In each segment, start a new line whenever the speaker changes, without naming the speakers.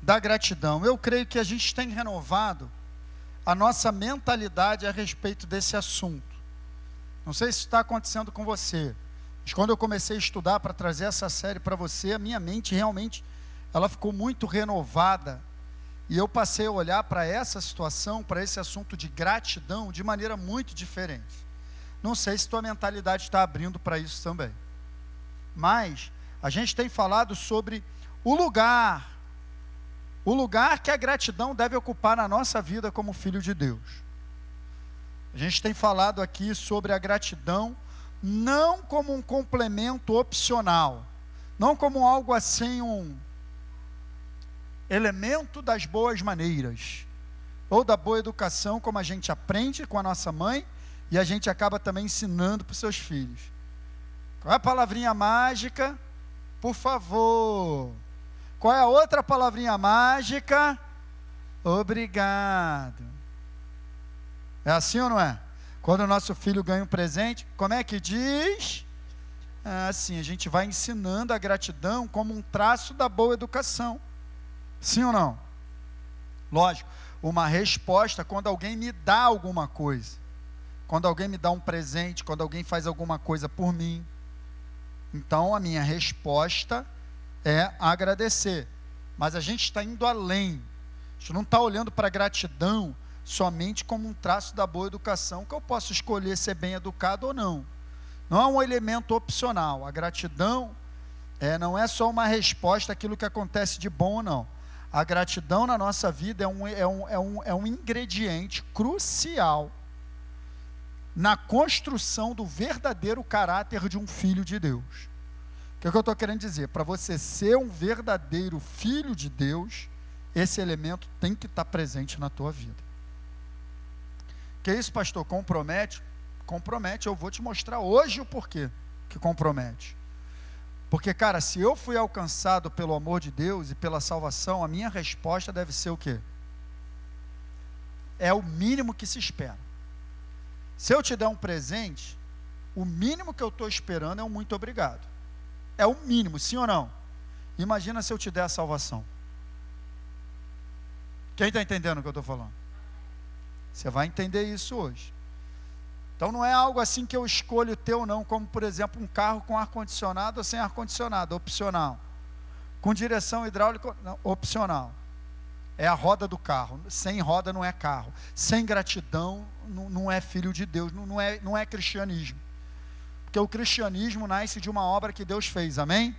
da gratidão. Eu creio que a gente tem renovado a nossa mentalidade a respeito desse assunto. Não sei se está acontecendo com você, mas quando eu comecei a estudar para trazer essa série para você, a minha mente realmente ela ficou muito renovada, e eu passei a olhar para essa situação, para esse assunto de gratidão, de maneira muito diferente. Não sei se tua mentalidade está abrindo para isso também, mas a gente tem falado sobre o lugar que a gratidão deve ocupar na nossa vida como filho de Deus. A gente tem falado aqui sobre a gratidão, não como um complemento opcional, não como algo assim, um elemento das boas maneiras, ou da boa educação, como a gente aprende com a nossa mãe, e a gente acaba também ensinando para os seus filhos. Qual é a palavrinha mágica? Por favor. Qual é a outra palavrinha mágica? Obrigado. É assim ou não é? Quando o nosso filho ganha um presente, como é que diz? Assim, a gente vai ensinando a gratidão como um traço da boa educação. Sim ou não? Lógico, uma resposta quando alguém me dá alguma coisa. Quando alguém me dá um presente, quando alguém faz alguma coisa por mim. Então, a minha resposta é agradecer. Mas a gente está indo além. A gente não está olhando para a gratidão somente como um traço da boa educação, que eu posso escolher ser bem educado ou não. Não é um elemento opcional. A gratidão não é só uma resposta àquilo que acontece de bom ou não. A gratidão na nossa vida é um ingrediente crucial na construção do verdadeiro caráter de um filho de Deus. O que eu estou querendo dizer? Para você ser um verdadeiro filho de Deus, esse elemento tem que estar presente na tua vida. Que isso, pastor? Compromete? Compromete. Eu vou te mostrar hoje o porquê que compromete. Porque, cara, se eu fui alcançado pelo amor de Deus e pela salvação, a minha resposta deve ser o quê? É o mínimo que se espera. Se eu te der um presente, o mínimo que eu estou esperando é um muito obrigado. É o mínimo, sim ou não? Imagina se eu te der a salvação. Quem está entendendo o que eu estou falando? Você vai entender isso hoje. Então não é algo assim que eu escolho ter ou não, como por exemplo um carro com ar-condicionado ou sem ar-condicionado, opcional. Com direção hidráulica, não, opcional. É a roda do carro. Sem roda não é carro. Sem gratidão não é filho de Deus, não é cristianismo. Porque o cristianismo nasce de uma obra que Deus fez, amém?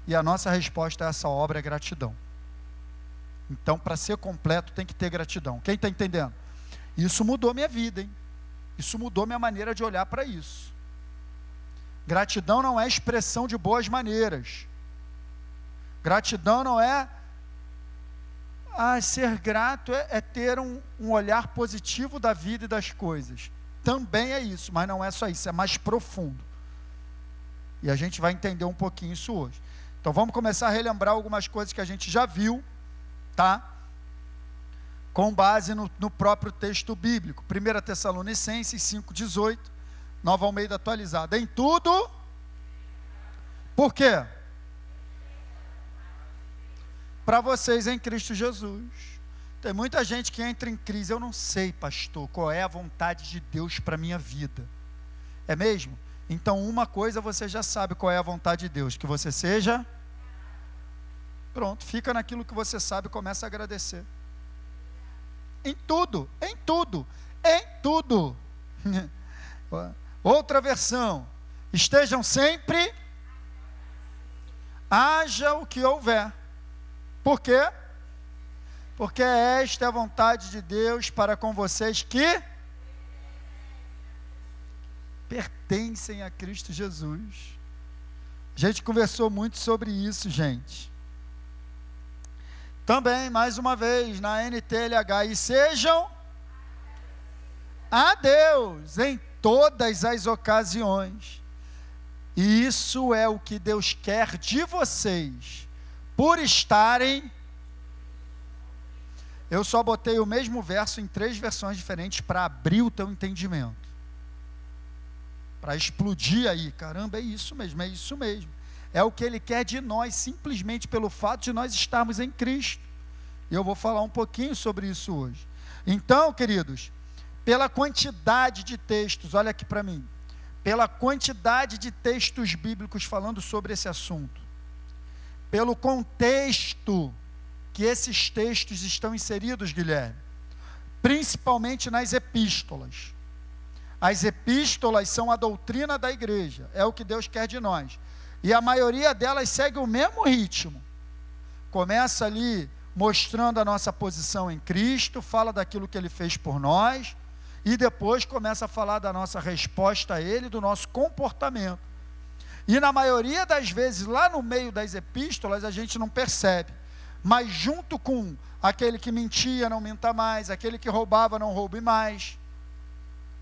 E a nossa resposta a essa obra é gratidão. Então, para ser completo, tem que ter gratidão. Quem está entendendo? Isso mudou minha vida, hein? Isso mudou minha maneira de olhar para isso. Gratidão não é expressão de boas maneiras. Gratidão não é... ser grato é ter um olhar positivo da vida e das coisas. Também é isso, mas não é só isso, é mais profundo. E a gente vai entender um pouquinho isso hoje. Então vamos começar a relembrar algumas coisas que a gente já viu, tá? Com base no próprio texto bíblico. 1 Tessalonicenses 5,18, Nova Almeida atualizada. Em tudo, por quê? Para vocês em Cristo Jesus. Tem muita gente que entra em crise. Eu não sei, pastor, qual é a vontade de Deus para a minha vida. É mesmo? Então uma coisa você já sabe qual é a vontade de Deus. Que você seja... Pronto, fica naquilo que você sabe e começa a agradecer. Em tudo, em tudo, em tudo. Outra versão. Estejam sempre... haja o que houver. Por quê? Porque esta é a vontade de Deus para com vocês que pertencem a Cristo Jesus. A gente conversou muito sobre isso, gente. Também, mais uma vez, na NTLH, e sejam a Deus em todas as ocasiões. E isso é o que Deus quer de vocês. Por estarem... Eu só botei o mesmo verso em 3 versões diferentes para abrir o teu entendimento. Para explodir aí. Caramba, é isso mesmo, é isso mesmo. É o que Ele quer de nós, simplesmente pelo fato de nós estarmos em Cristo. E eu vou falar um pouquinho sobre isso hoje. Então, queridos, pela quantidade de textos, olha aqui para mim, pela quantidade de textos bíblicos falando sobre esse assunto, pelo contexto que esses textos estão inseridos, Guilherme, principalmente nas epístolas. As epístolas são a doutrina da igreja, é o que Deus quer de nós. E a maioria delas segue o mesmo ritmo. Começa ali mostrando a nossa posição em Cristo, fala daquilo que Ele fez por nós, e depois começa a falar da nossa resposta a Ele, do nosso comportamento. E na maioria das vezes, lá no meio das epístolas, a gente não percebe. Mas junto com aquele que mentia, não minta mais, aquele que roubava, não roube mais,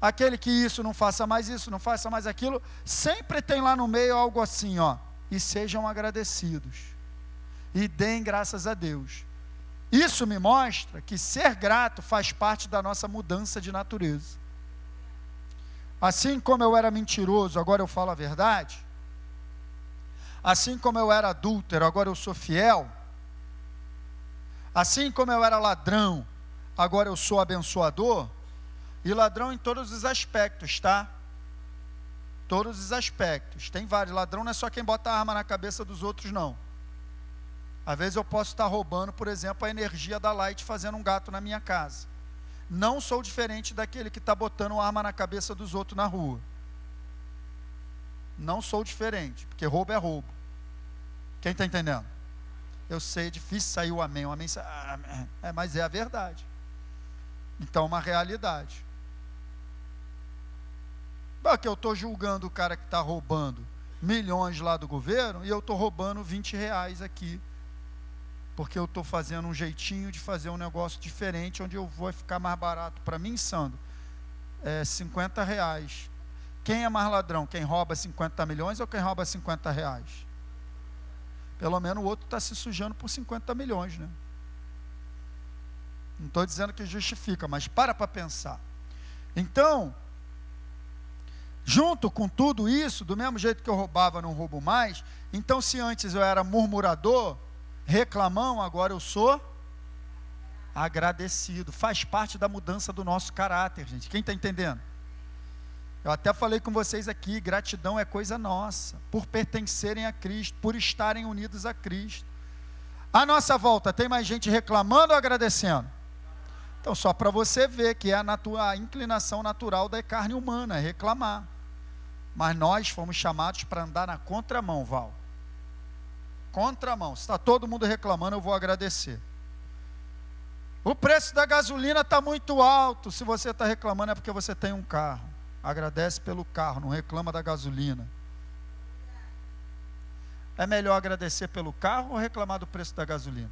aquele que isso, não faça mais isso, não faça mais aquilo, sempre tem lá no meio algo assim, ó, e sejam agradecidos, e deem graças a Deus. Isso me mostra que ser grato faz parte da nossa mudança de natureza. Assim como eu era mentiroso, agora eu falo a verdade. Assim como eu era adúltero, agora eu sou fiel. Assim como eu era ladrão, agora eu sou abençoador. E ladrão em todos os aspectos, tá? Todos os aspectos. Tem vários. Ladrão não é só quem bota a arma na cabeça dos outros, não. Às vezes eu posso estar roubando, por exemplo, a energia da Light fazendo um gato na minha casa. Não sou diferente daquele que está botando arma na cabeça dos outros na rua. Não sou diferente, porque roubo é roubo. Quem está entendendo? Eu sei, é difícil sair o amém. O amém mas é a verdade. Então, uma realidade. Porque eu estou julgando o cara que está roubando milhões lá do governo e eu estou roubando R$20 aqui. Porque eu estou fazendo um jeitinho de fazer um negócio diferente, onde eu vou ficar mais barato para mim, Sandro, R$50. Quem é mais ladrão? Quem rouba 50 milhões ou quem rouba R$50? Pelo menos o outro está se sujando por 50 milhões, né? Não estou dizendo que justifica, mas para pensar. Então, junto com tudo isso, do mesmo jeito que eu roubava, não roubo mais. Então, se antes eu era murmurador, reclamão, agora eu sou agradecido. Faz parte da mudança do nosso caráter, gente. Quem está entendendo? Eu até falei com vocês aqui, gratidão é coisa nossa, por pertencerem a Cristo, por estarem unidos a Cristo. À nossa volta, tem mais gente reclamando ou agradecendo? Então, só para você ver que é a inclinação natural da carne humana, é reclamar. Mas nós fomos chamados para andar na contramão, Val. Contramão. Se está todo mundo reclamando, eu vou agradecer. O preço da gasolina está muito alto. Se você está reclamando é porque você tem um carro. Agradece pelo carro, não reclama da gasolina. É melhor agradecer pelo carro ou reclamar do preço da gasolina?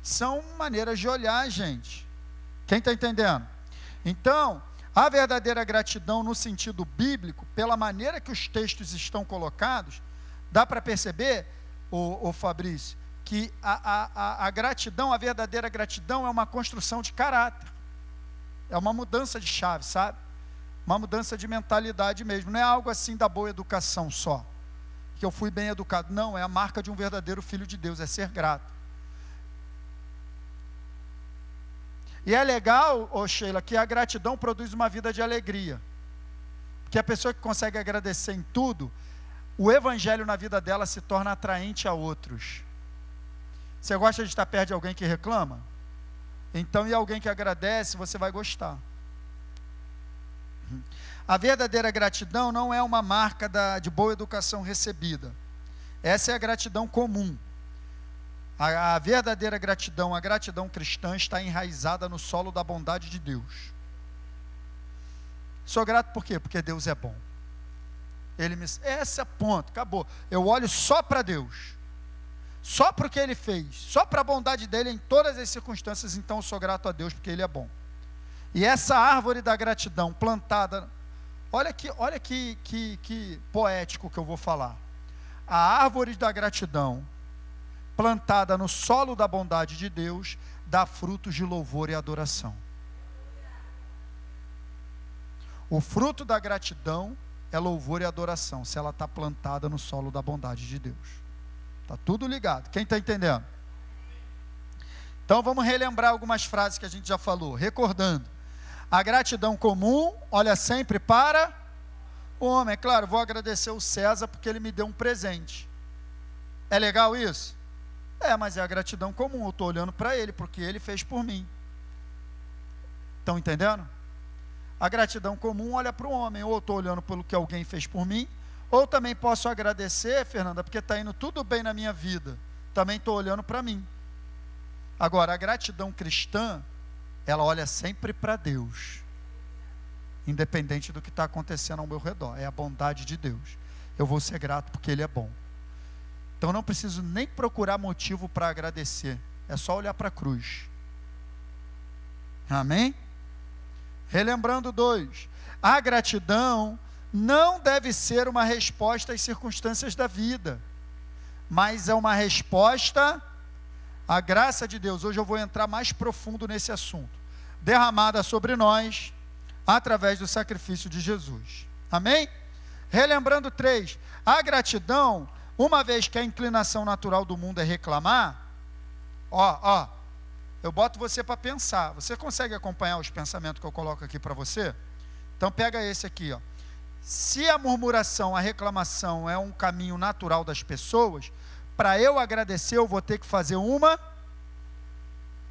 São maneiras de olhar, gente. Quem está entendendo? Então, a verdadeira gratidão no sentido bíblico, pela maneira que os textos estão colocados, dá para perceber, ô Fabrício, que a gratidão, a verdadeira gratidão é uma construção de caráter. É uma mudança de chave, sabe? Uma mudança de mentalidade mesmo. Não é algo assim da boa educação só. Que eu fui bem educado. Não, é a marca de um verdadeiro filho de Deus, é ser grato. E é legal, Sheila, que a gratidão produz uma vida de alegria. Porque a pessoa que consegue agradecer em tudo, o evangelho na vida dela se torna atraente a outros. Você gosta de estar perto de alguém que reclama? Então, e alguém que agradece, você vai gostar. A verdadeira gratidão não é uma marca de boa educação recebida. Essa é a gratidão comum. A verdadeira gratidão, a gratidão cristã, está enraizada no solo da bondade de Deus. Sou grato por quê? Porque Deus é bom. Esse é ponto, acabou. Eu olho só para Deus. Só para o que Ele fez. Só para a bondade dEle em todas as circunstâncias. Então eu sou grato a Deus porque Ele é bom. E essa árvore da gratidão plantada, olha que poético que eu vou falar. A árvore da gratidão plantada no solo da bondade de Deus, dá frutos de louvor e adoração. O fruto da gratidão é louvor e adoração, se ela está plantada no solo da bondade de Deus. Está tudo ligado. Quem está entendendo? Então vamos relembrar algumas frases que a gente já falou. Recordando. A gratidão comum olha sempre para o homem. É claro, vou agradecer o César porque ele me deu um presente. É legal isso? Mas é a gratidão comum. Eu estou olhando para ele porque ele fez por mim. Estão entendendo? A gratidão comum olha para o homem. Ou eu estou olhando pelo que alguém fez por mim, ou também posso agradecer, Fernanda, porque está indo tudo bem na minha vida. Também estou olhando para mim. Agora, a gratidão cristã, ela olha sempre para Deus, independente do que está acontecendo ao meu redor. É a bondade de Deus. Eu vou ser grato porque Ele é bom. Então não preciso nem procurar motivo para agradecer. É só olhar para a cruz. Amém? Relembrando 2. A gratidão não deve ser uma resposta às circunstâncias da vida, mas é uma resposta à graça de Deus. Hoje eu vou entrar mais profundo nesse assunto. Derramada sobre nós, através do sacrifício de Jesus. Amém? Relembrando 3. A gratidão, uma vez que a inclinação natural do mundo é reclamar, eu boto você para pensar. Você consegue acompanhar os pensamentos que eu coloco aqui para você? Então pega esse aqui, ó. Se a murmuração, a reclamação é um caminho natural das pessoas, para eu agradecer eu vou ter que fazer uma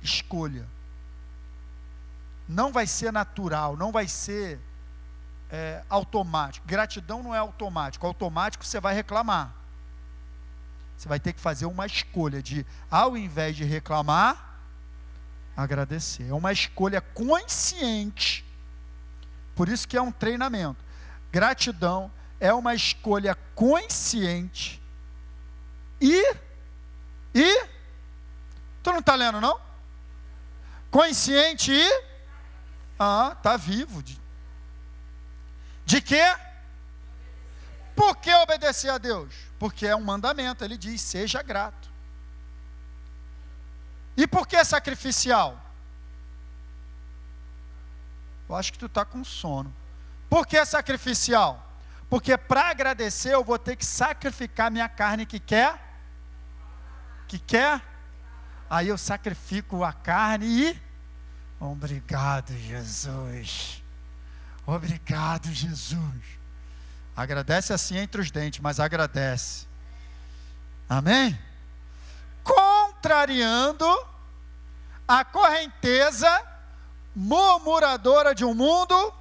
escolha. Não vai ser natural, não vai ser automático. Gratidão não é automático. Automático você vai reclamar. Você vai ter que fazer uma escolha de, ao invés de reclamar, agradecer. É uma escolha consciente. Por isso que é um treinamento. Gratidão é uma escolha consciente. Tu não está lendo, não? Consciente está vivo. De quê? Por que obedecer a Deus? Porque é um mandamento, ele diz, seja grato. E por que sacrificial? Eu acho que tu está com sono. Por que sacrificial? Porque para agradecer eu vou ter que sacrificar minha carne que quer? Aí eu sacrifico a carne e... Obrigado, Jesus. Obrigado, Jesus. Agradece assim entre os dentes, mas agradece. Amém? Contrariando a correnteza murmuradora de um mundo,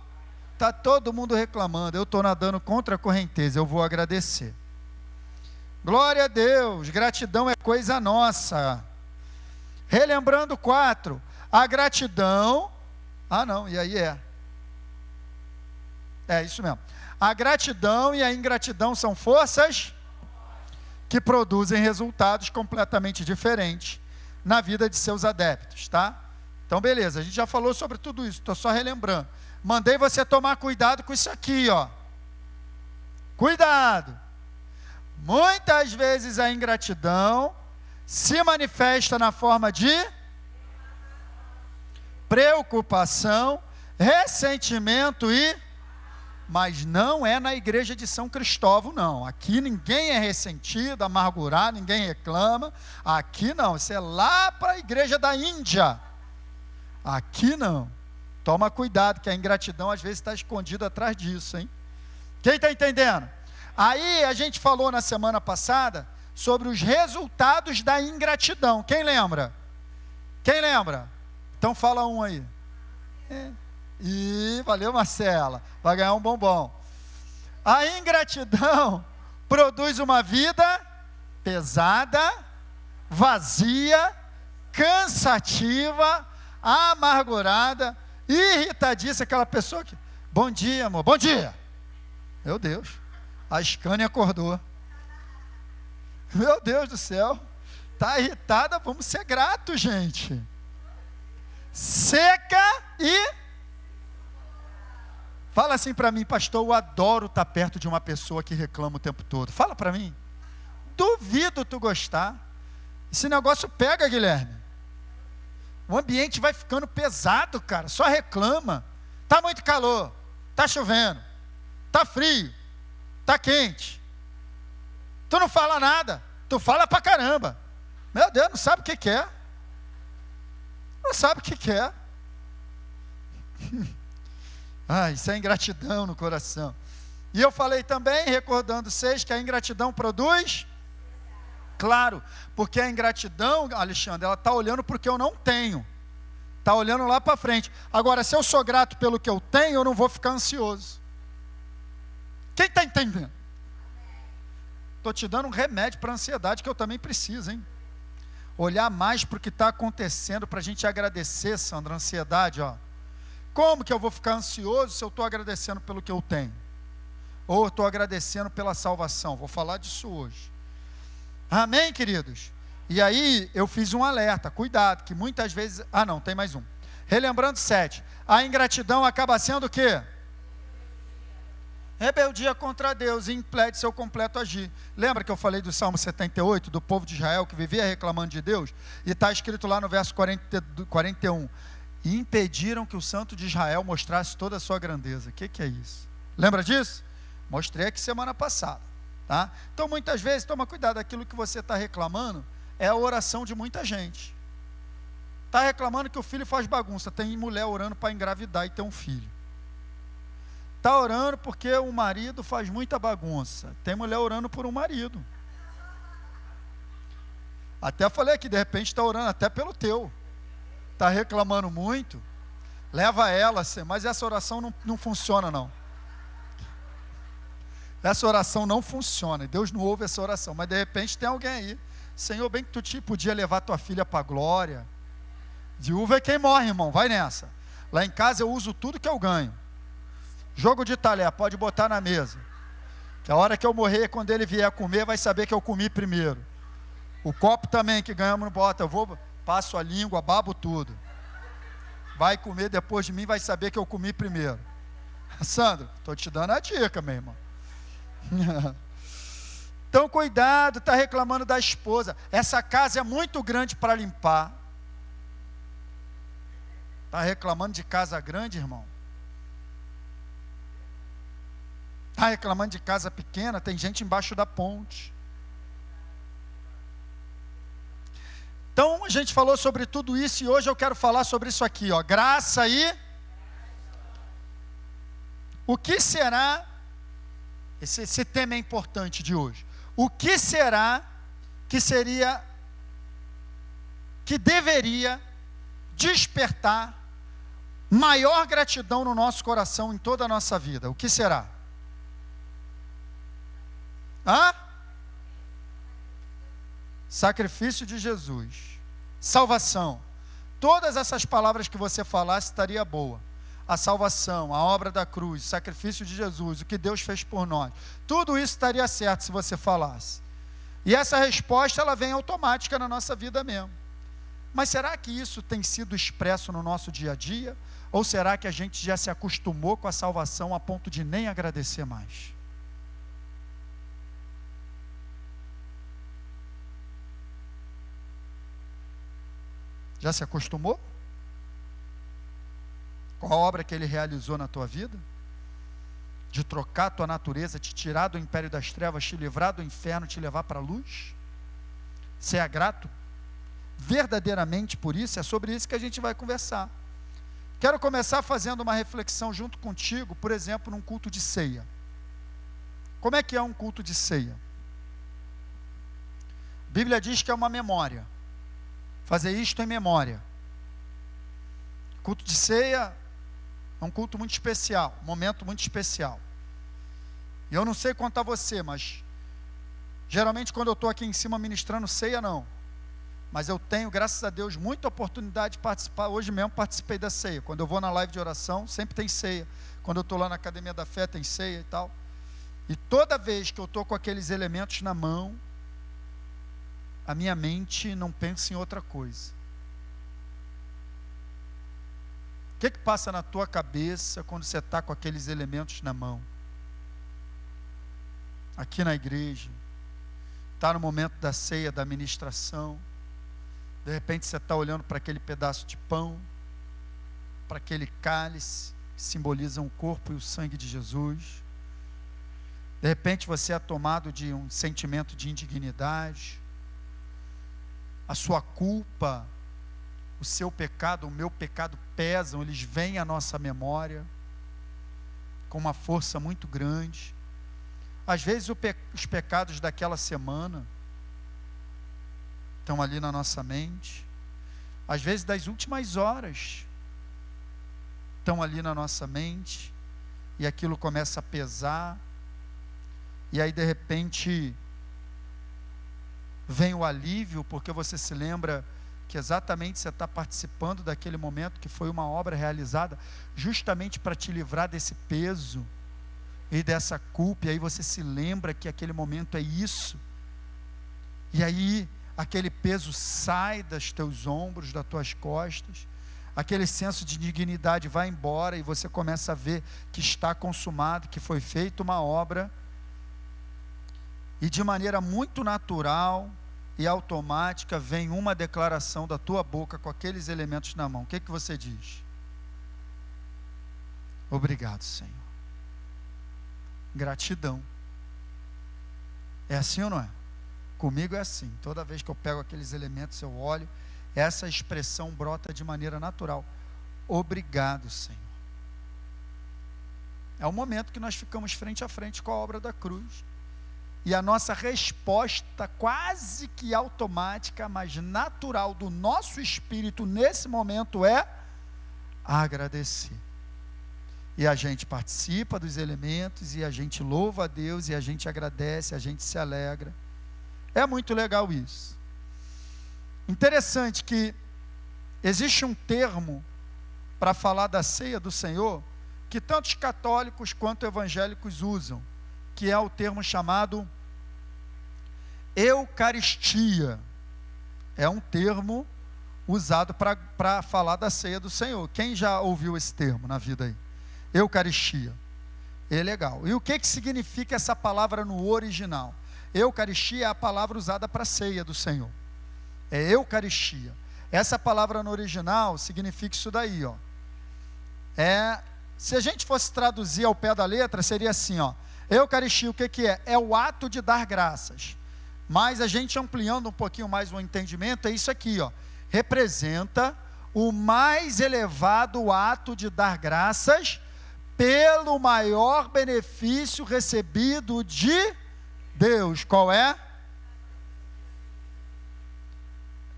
está todo mundo reclamando. Eu estou nadando contra a correnteza, eu vou agradecer. Glória a Deus, gratidão é coisa nossa. Relembrando 4, a gratidão, e aí é isso mesmo. A gratidão e a ingratidão são forças que produzem resultados completamente diferentes na vida de seus adeptos, tá? Então beleza, a gente já falou sobre tudo isso, estou só relembrando. Mandei você tomar cuidado com isso aqui, ó. Cuidado! Muitas vezes a ingratidão se manifesta na forma de preocupação, ressentimento mas não é na igreja de São Cristóvão, não. Aqui ninguém é ressentido, amargurado, ninguém reclama. Aqui não, isso é lá para a igreja da Índia. Aqui não. Toma cuidado, que a ingratidão às vezes está escondida atrás disso, hein? Quem está entendendo? Aí a gente falou na semana passada sobre os resultados da ingratidão. Quem lembra? Então fala um aí. Valeu, Marcela, vai ganhar um bombom. A ingratidão produz uma vida pesada, vazia, cansativa, amargurada, irritadiça, aquela pessoa que, bom dia, amor, bom dia. Meu Deus, a Scania acordou. Meu Deus do céu, está irritada, vamos ser gratos, gente. Seca e... Fala assim para mim, pastor, eu adoro estar perto de uma pessoa que reclama o tempo todo. Fala para mim. Duvido tu gostar. Esse negócio pega, Guilherme. O ambiente vai ficando pesado, cara. Só reclama. Tá muito calor. Tá chovendo. Tá frio. Está quente. Tu não fala nada. Tu fala pra caramba. Meu Deus, não sabe o que quer. Não sabe o que quer. Isso é ingratidão no coração. E eu falei também, recordando vocês, que a ingratidão produz... Claro, porque a ingratidão, Alexandre, ela está olhando para o que eu não tenho. Está olhando lá para frente. Agora, se eu sou grato pelo que eu tenho, eu não vou ficar ansioso. Quem está entendendo? Estou te dando um remédio para a ansiedade que eu também preciso, hein? Olhar mais para o que está acontecendo, para a gente agradecer, Sandra, a ansiedade, ó. Como que eu vou ficar ansioso se eu estou agradecendo pelo que eu tenho? Ou eu estou agradecendo pela salvação? Vou falar disso hoje. Amém, queridos? E aí eu fiz um alerta, cuidado, que muitas vezes... não, tem mais um. Relembrando 7, a ingratidão acaba sendo o quê? Rebeldia contra Deus e impede seu completo agir. Lembra que eu falei do Salmo 78, do povo de Israel que vivia reclamando de Deus? E está escrito lá no verso 41, e impediram que o santo de Israel mostrasse toda a sua grandeza. O que é isso? Lembra disso? Mostrei aqui semana passada. Tá? Então muitas vezes, toma cuidado, aquilo que você está reclamando é a oração de muita gente. Está reclamando que o filho faz bagunça, tem mulher orando para engravidar e ter um filho. Está orando porque o marido faz muita bagunça, tem mulher orando por um marido. Até falei que de repente está orando até pelo teu. Está reclamando muito, leva ela, mas essa oração não funciona não. Essa oração não funciona, Deus não ouve essa oração, mas de repente tem alguém aí, Senhor, bem que tu podia levar tua filha para a glória. Viúva é quem morre, irmão, vai nessa. Lá em casa eu uso tudo que eu ganho. Jogo de talher, pode botar na mesa, que a hora que eu morrer, quando ele vier comer, vai saber que eu comi primeiro. O copo também que ganhamos, não bota, passo a língua, babo tudo. Vai comer depois de mim, vai saber que eu comi primeiro. Sandro, estou te dando a dica, meu irmão. Então cuidado, está reclamando da esposa, essa casa é muito grande para limpar. Está reclamando de casa grande, irmão? Está reclamando de casa pequena? Tem gente embaixo da ponte. Então a gente falou sobre tudo isso e hoje eu quero falar sobre isso aqui, ó, graça e... O que será... Esse tema é importante de hoje. O que será que seria, que deveria despertar maior gratidão no nosso coração em toda a nossa vida? O que será? Sacrifício de Jesus, salvação. Todas essas palavras que você falasse estaria boa. A salvação, a obra da cruz, o sacrifício de Jesus, o que Deus fez por nós. Tudo isso estaria certo se você falasse. E essa resposta, ela vem automática na nossa vida mesmo. Mas será que isso tem sido expresso no nosso dia a dia? Ou será que a gente já se acostumou com a salvação a ponto de nem agradecer mais? Já se acostumou? Com a obra que Ele realizou na tua vida? De trocar a tua natureza, te tirar do império das trevas, te livrar do inferno, te levar para a luz? Você é grato? Verdadeiramente por isso? É sobre isso que a gente vai conversar. Quero começar fazendo uma reflexão junto contigo, por exemplo, num culto de ceia. Como é que é um culto de ceia? A Bíblia diz que é uma memória. Fazer isto em memória. Culto de ceia é um culto muito especial, um momento muito especial. E eu não sei quanto a você, mas geralmente quando eu estou aqui em cima ministrando ceia, não. Mas eu tenho, graças a Deus, muita oportunidade de participar. Hoje mesmo participei da ceia. Quando eu vou na live de oração, sempre tem ceia. Quando eu estou lá na Academia da Fé, tem ceia e tal. E toda vez que eu estou com aqueles elementos na mão, a minha mente não pensa em outra coisa. O que passa na tua cabeça quando você está com aqueles elementos na mão? Aqui na igreja, está no momento da ceia, da ministração, de repente você está olhando para aquele pedaço de pão, para aquele cálice, que simbolizam o corpo e o sangue de Jesus. De repente você é tomado de um sentimento de indignidade, a sua culpa, o seu pecado, o meu pecado pesam, eles vêm à nossa memória com uma força muito grande. Às vezes os pecados daquela semana estão ali na nossa mente, às vezes das últimas horas estão ali na nossa mente, e aquilo começa a pesar, e aí de repente vem o alívio, porque você se lembra que exatamente você está participando daquele momento que foi uma obra realizada justamente para te livrar desse peso e dessa culpa, e aí você se lembra que aquele momento é isso, e aí aquele peso sai dos teus ombros, das tuas costas, aquele senso de dignidade vai embora, e você começa a ver que está consumado, que foi feita uma obra, e de maneira muito natural e automática vem uma declaração da tua boca com aqueles elementos na mão. O que você diz? Obrigado, Senhor. Gratidão. É assim ou não é? Comigo é assim. Toda vez que eu pego aqueles elementos, eu olho, essa expressão brota de maneira natural. Obrigado, Senhor. É o momento que nós ficamos frente a frente com a obra da cruz. E a nossa resposta quase que automática, mas natural do nosso espírito nesse momento é agradecer. E a gente participa dos elementos, e a gente louva a Deus, e a gente agradece, a gente se alegra. É muito legal isso. Interessante que existe um termo para falar da ceia do Senhor, que tanto os católicos quanto evangélicos usam, que é o termo chamado Eucaristia. É um termo usado para falar da ceia do Senhor. Quem já ouviu esse termo na vida aí? Eucaristia. É legal. E o que significa essa palavra no original? Eucaristia é a palavra usada para a ceia do Senhor. É Eucaristia. Essa palavra no original significa isso daí, ó. Se a gente fosse traduzir ao pé da letra, seria assim, ó. Eucaristia, o que é? É o ato de dar graças. Mas a gente ampliando um pouquinho mais o entendimento, é isso aqui, ó. Representa o mais elevado ato de dar graças pelo maior benefício recebido de Deus. Qual é?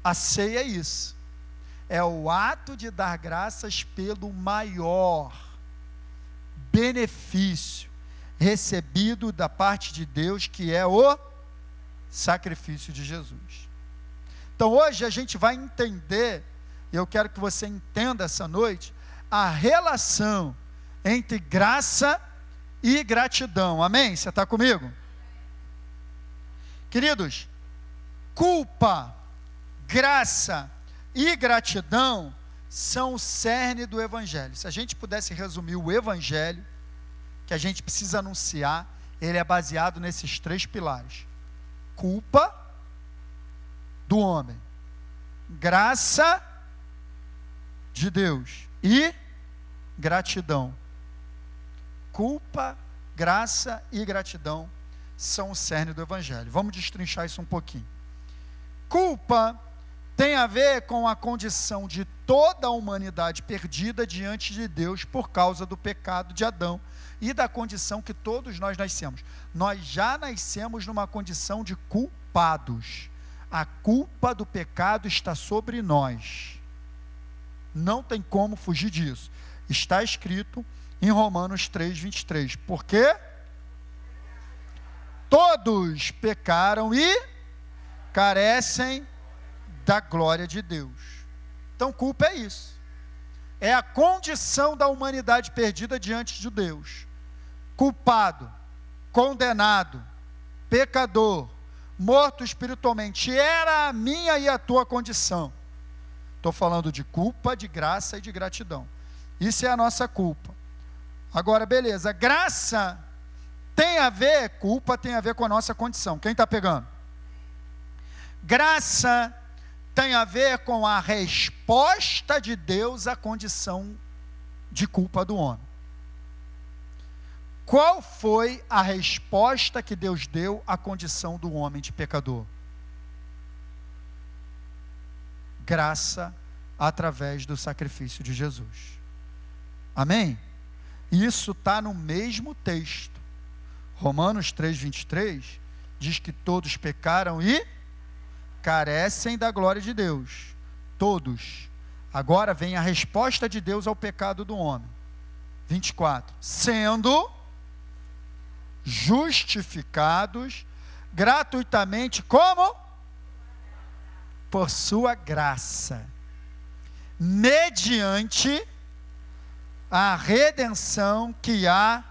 A ceia é isso. É o ato de dar graças pelo maior benefício recebido da parte de Deus, que é o sacrifício de Jesus. Então hoje a gente vai entender, e eu quero que você entenda essa noite, a relação entre graça e gratidão. Amém? Você está comigo? Queridos, culpa, graça e gratidão são o cerne do Evangelho. Se a gente pudesse resumir o Evangelho que a gente precisa anunciar, ele é baseado nesses três pilares: culpa do homem, graça de Deus e gratidão. Culpa, graça e gratidão são o cerne do Evangelho. Vamos destrinchar isso um pouquinho. Culpa tem a ver com a condição de toda a humanidade perdida diante de Deus por causa do pecado de Adão e da condição que todos nós nascemos. Nós já nascemos numa condição de culpados. A culpa do pecado está sobre nós. Não tem como fugir disso. Está escrito em Romanos 3:23. Por quê? Todos pecaram e carecem da glória de Deus. Então culpa é isso. É a condição da humanidade perdida diante de Deus. Culpado, condenado, pecador, morto espiritualmente. Era a minha e a tua condição. Estou falando de culpa, de graça e de gratidão. Isso é a nossa culpa. Agora, beleza, graça tem a ver, culpa tem a ver com a nossa condição. Quem está pegando? Graça tem a ver com a resposta de Deus à condição de culpa do homem. Qual foi a resposta que Deus deu à condição do homem de pecador? Graça através do sacrifício de Jesus. Amém? Isso está no mesmo texto. Romanos 3:23 diz que todos pecaram e carecem da glória de Deus. Todos. Agora vem a resposta de Deus ao pecado do homem. 24. Sendo justificados gratuitamente, como? Por sua graça, mediante a redenção que há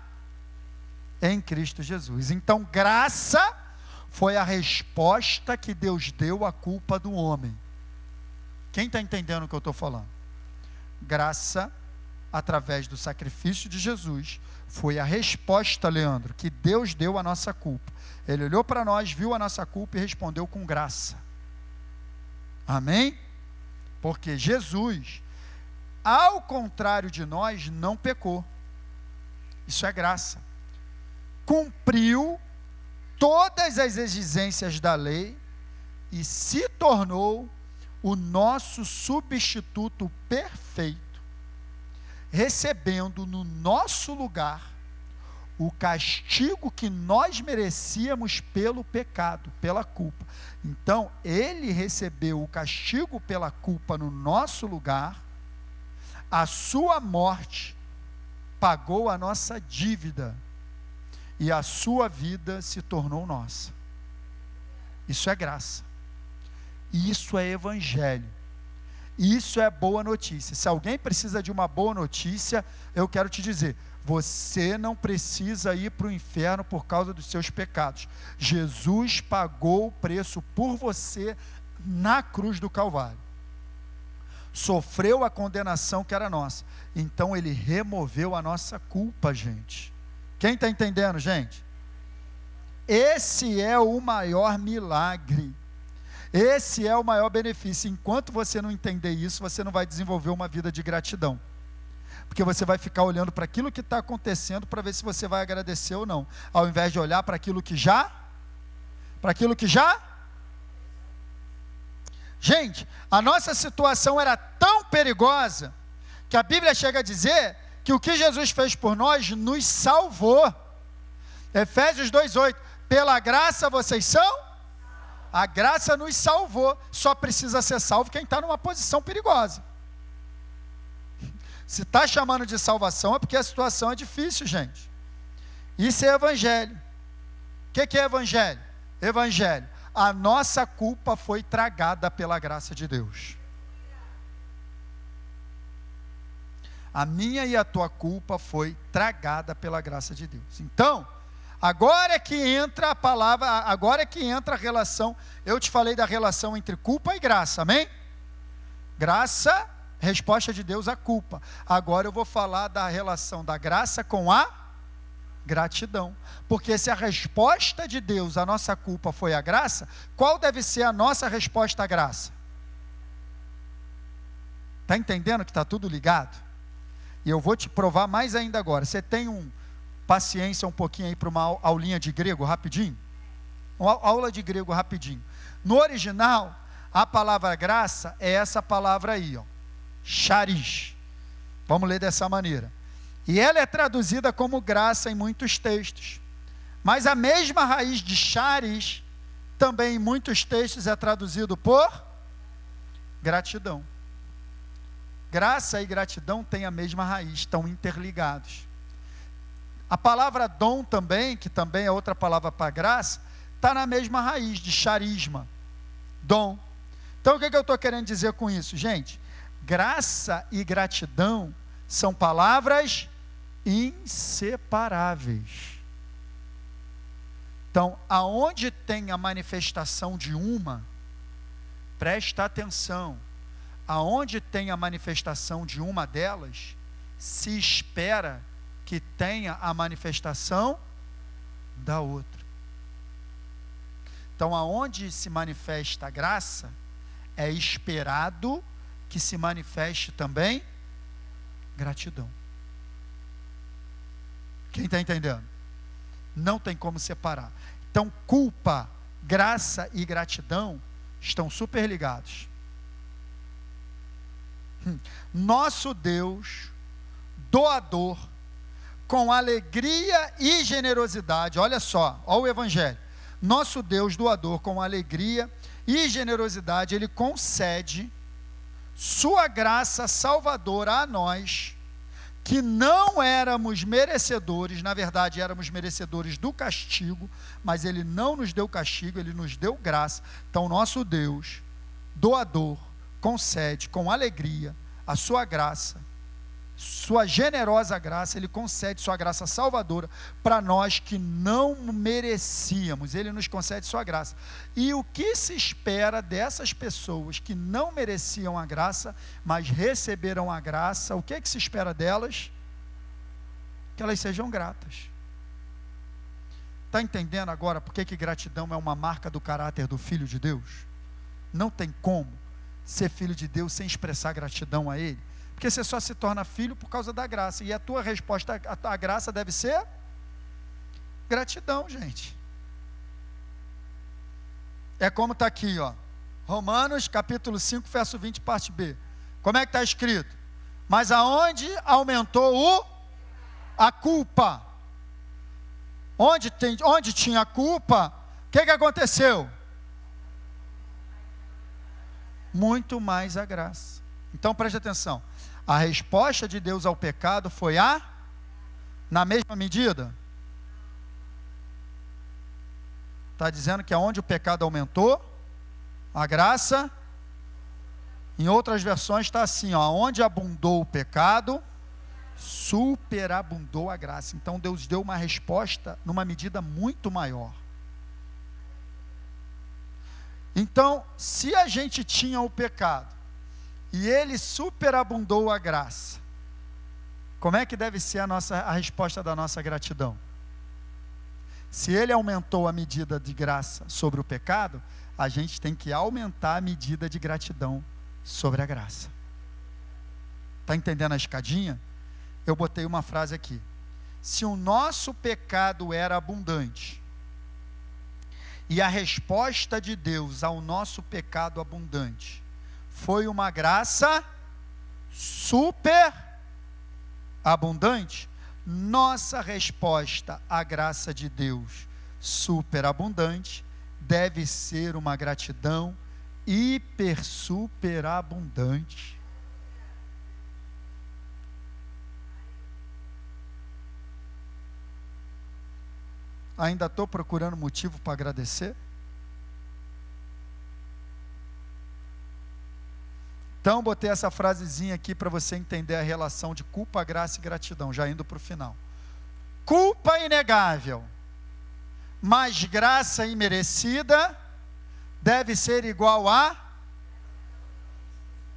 em Cristo Jesus. Então, graça foi a resposta que Deus deu à culpa do homem. Quem está entendendo o que eu estou falando? Graça, através do sacrifício de Jesus, foi a resposta, Leandro, que Deus deu à nossa culpa. Ele olhou para nós, viu a nossa culpa e respondeu com graça. Amém? Porque Jesus, ao contrário de nós, não pecou. Isso é graça. Cumpriu todas as exigências da lei e se tornou o nosso substituto perfeito, recebendo no nosso lugar o castigo que nós merecíamos pelo pecado, pela culpa. Então, ele recebeu o castigo pela culpa no nosso lugar, a sua morte pagou a nossa dívida, e a sua vida se tornou nossa. Isso é graça. Isso é evangelho. Isso é boa notícia. Se alguém precisa de uma boa notícia, eu quero te dizer, você não precisa ir para o inferno por causa dos seus pecados. Jesus pagou o preço por você na cruz do Calvário. Sofreu a condenação que era nossa. Então ele removeu a nossa culpa, gente. Quem está entendendo, gente? Esse é o maior milagre. Esse é o maior benefício. Enquanto você não entender isso, você não vai desenvolver uma vida de gratidão. Porque você vai ficar olhando para aquilo que está acontecendo para ver se você vai agradecer ou não. Ao invés de olhar para aquilo que já... Gente, a nossa situação era tão perigosa que a Bíblia chega a dizer que o que Jesus fez por nós nos salvou. Efésios 2:8, pela graça vocês são? A graça nos salvou. Só precisa ser salvo quem está numa posição perigosa. Se está chamando de salvação é porque a situação é difícil, gente. Isso é evangelho. O que é evangelho? Evangelho. A nossa culpa foi tragada pela graça de Deus. A minha e a tua culpa foi tragada pela graça de Deus. Então, agora é que entra a palavra, agora é que entra a relação. Eu te falei da relação entre culpa e graça, amém? Graça, resposta de Deus à culpa. Agora eu vou falar da relação da graça com a gratidão. Porque se a resposta de Deus à nossa culpa foi a graça, qual deve ser a nossa resposta à graça? Está entendendo que está tudo ligado? E eu vou te provar mais ainda agora. Você tem paciência um pouquinho aí para uma aulinha de grego rapidinho? Uma aula de grego rapidinho. No original, a palavra graça é essa palavra aí, ó, charis. Vamos ler dessa maneira. E ela é traduzida como graça em muitos textos. Mas a mesma raiz de charis, também em muitos textos é traduzido por gratidão. Graça e gratidão têm a mesma raiz, estão interligados. A palavra dom também, que também é outra palavra para graça, está na mesma raiz de charisma, dom. Então o que eu estou querendo dizer com isso, gente? Graça e gratidão são palavras inseparáveis. Então, aonde tem a manifestação de uma, presta atenção, aonde tem a manifestação de uma delas, se espera que tenha a manifestação da outra. Então, aonde se manifesta a graça, é esperado que se manifeste também gratidão. Quem está entendendo? Não tem como separar. Então, culpa, graça e gratidão estão super ligados. Nosso Deus, doador, com alegria e generosidade, olha só, olha o Evangelho. Nosso Deus, doador, com alegria e generosidade, Ele concede sua graça salvadora a nós, que não éramos merecedores, na verdade éramos merecedores do castigo, mas Ele não nos deu castigo, Ele nos deu graça. Então nosso Deus, doador, concede com alegria a sua graça, sua generosa graça, Ele concede sua graça salvadora para nós que não merecíamos, Ele nos concede sua graça. E o que se espera dessas pessoas que não mereciam a graça, mas receberam a graça, o que é que se espera delas? Que elas sejam gratas. Está entendendo agora por que gratidão é uma marca do caráter do Filho de Deus? Não tem como ser filho de Deus sem expressar gratidão a Ele, porque você só se torna filho por causa da graça, e a tua resposta à graça deve ser gratidão, gente. É como está aqui, ó, Romanos capítulo 5, verso 20, parte B. Como é que está escrito? Mas aonde aumentou a culpa? Onde tinha culpa, o que aconteceu? Muito mais a graça. Então preste atenção, a resposta de Deus ao pecado foi na mesma medida? Está dizendo que aonde o pecado aumentou, a graça, em outras versões está assim, ó, onde abundou o pecado, superabundou a graça. Então Deus deu uma resposta numa medida muito maior. Então, se a gente tinha o pecado, e ele superabundou a graça, como é que deve ser a resposta da nossa gratidão? Se ele aumentou a medida de graça sobre o pecado, a gente tem que aumentar a medida de gratidão sobre a graça. Está entendendo a escadinha? Eu botei uma frase aqui: se o nosso pecado era abundante, e a resposta de Deus ao nosso pecado abundante foi uma graça super abundante, nossa resposta à graça de Deus super abundante deve ser uma gratidão hiper super abundante. Ainda estou procurando motivo para agradecer? Então, botei essa frasezinha aqui para você entender a relação de culpa, graça e gratidão, já indo para o final. Culpa inegável, mas graça imerecida, deve ser igual a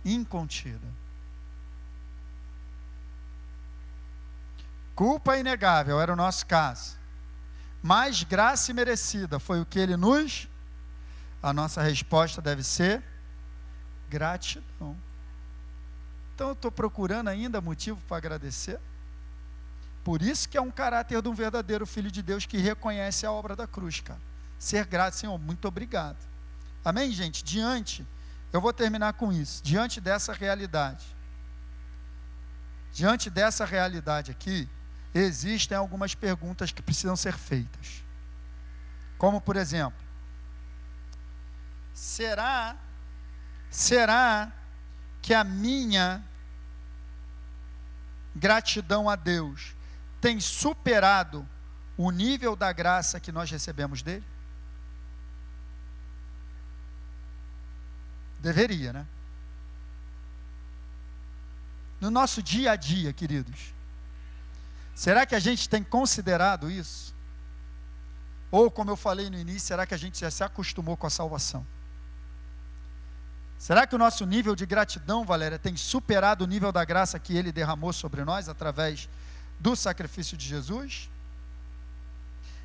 incontida. Culpa inegável, era o nosso caso. Mas graça imerecida foi o que Ele nos... A nossa resposta deve ser gratidão. Então eu estou procurando ainda motivo para agradecer. Por isso que é um caráter de um verdadeiro Filho de Deus que reconhece a obra da cruz, cara. Ser grato, Senhor, muito obrigado. Amém, gente? Eu vou terminar com isso. Diante dessa realidade aqui, existem algumas perguntas que precisam ser feitas. Como, por exemplo, será que a minha gratidão a Deus tem superado o nível da graça que nós recebemos dele? Deveria, né? No nosso dia a dia, queridos, será que a gente tem considerado isso? Ou, como eu falei no início, será que a gente já se acostumou com a salvação? Será que o nosso nível de gratidão, Valéria, tem superado o nível da graça que Ele derramou sobre nós através do sacrifício de Jesus?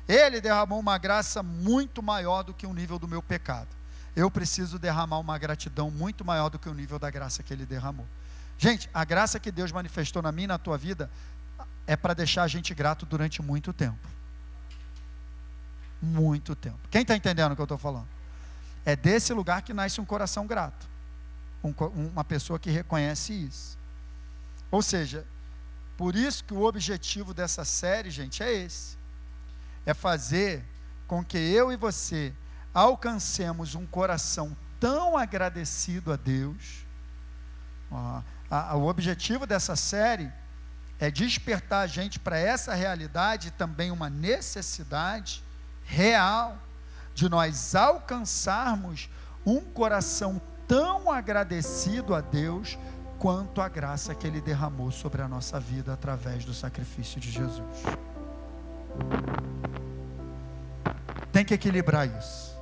Ele derramou uma graça muito maior do que o nível do meu pecado. Eu preciso derramar uma gratidão muito maior do que o nível da graça que Ele derramou. Gente, a graça que Deus manifestou na minha e na tua vida é para deixar a gente grato durante muito tempo. Muito tempo. Quem está entendendo o que eu estou falando? É desse lugar que nasce um coração grato. Uma pessoa que reconhece isso. Ou seja, por isso que o objetivo dessa série, gente, é esse. É fazer com que eu e você alcancemos um coração tão agradecido a Deus. O objetivo dessa série é despertar a gente para essa realidade e também uma necessidade real de nós alcançarmos um coração tão agradecido a Deus quanto a graça que Ele derramou sobre a nossa vida através do sacrifício de Jesus. Tem que equilibrar isso.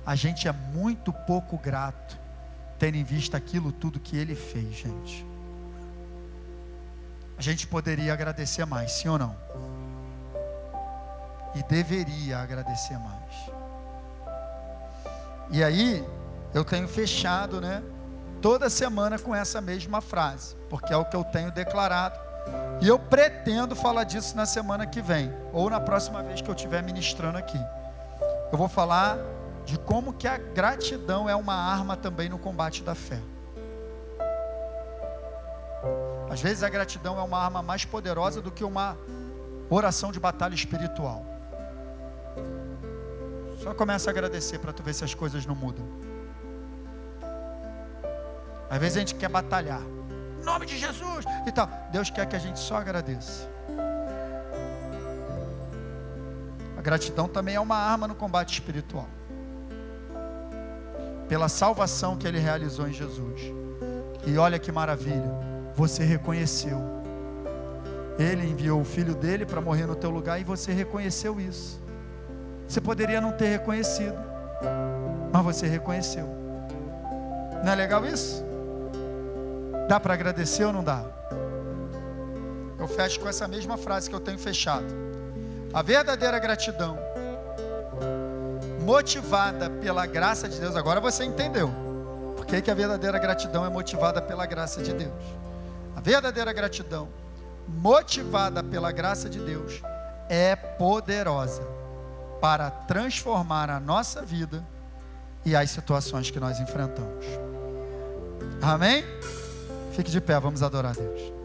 A gente é muito pouco grato, tendo em vista aquilo tudo que Ele fez, gente. A gente poderia agradecer mais, sim ou não? E deveria agradecer mais. E aí, eu tenho fechado, toda semana com essa mesma frase, porque é o que eu tenho declarado, e eu pretendo falar disso na semana que vem, ou na próxima vez que eu estiver ministrando aqui. Eu vou falar de como que a gratidão é uma arma também no combate da fé. Às vezes a gratidão é uma arma mais poderosa do que uma oração de batalha espiritual. Só começa a agradecer para tu ver se as coisas não mudam. Às vezes a gente quer batalhar, em nome de Jesus e tal. Deus quer que a gente só agradeça. A gratidão também é uma arma no combate espiritual. Pela salvação que Ele realizou em Jesus. E olha que maravilha, você reconheceu. Ele enviou o Filho dele para morrer no teu lugar e você reconheceu isso. Você poderia não ter reconhecido, mas você reconheceu. Não é legal isso? Dá para agradecer ou não dá? Eu fecho com essa mesma frase que eu tenho fechado. A verdadeira gratidão, motivada pela graça de Deus. Agora você entendeu por que a verdadeira gratidão é motivada pela graça de Deus. A verdadeira gratidão, motivada pela graça de Deus, é poderosa para transformar a nossa vida e as situações que nós enfrentamos. Amém? Fique de pé, vamos adorar a Deus.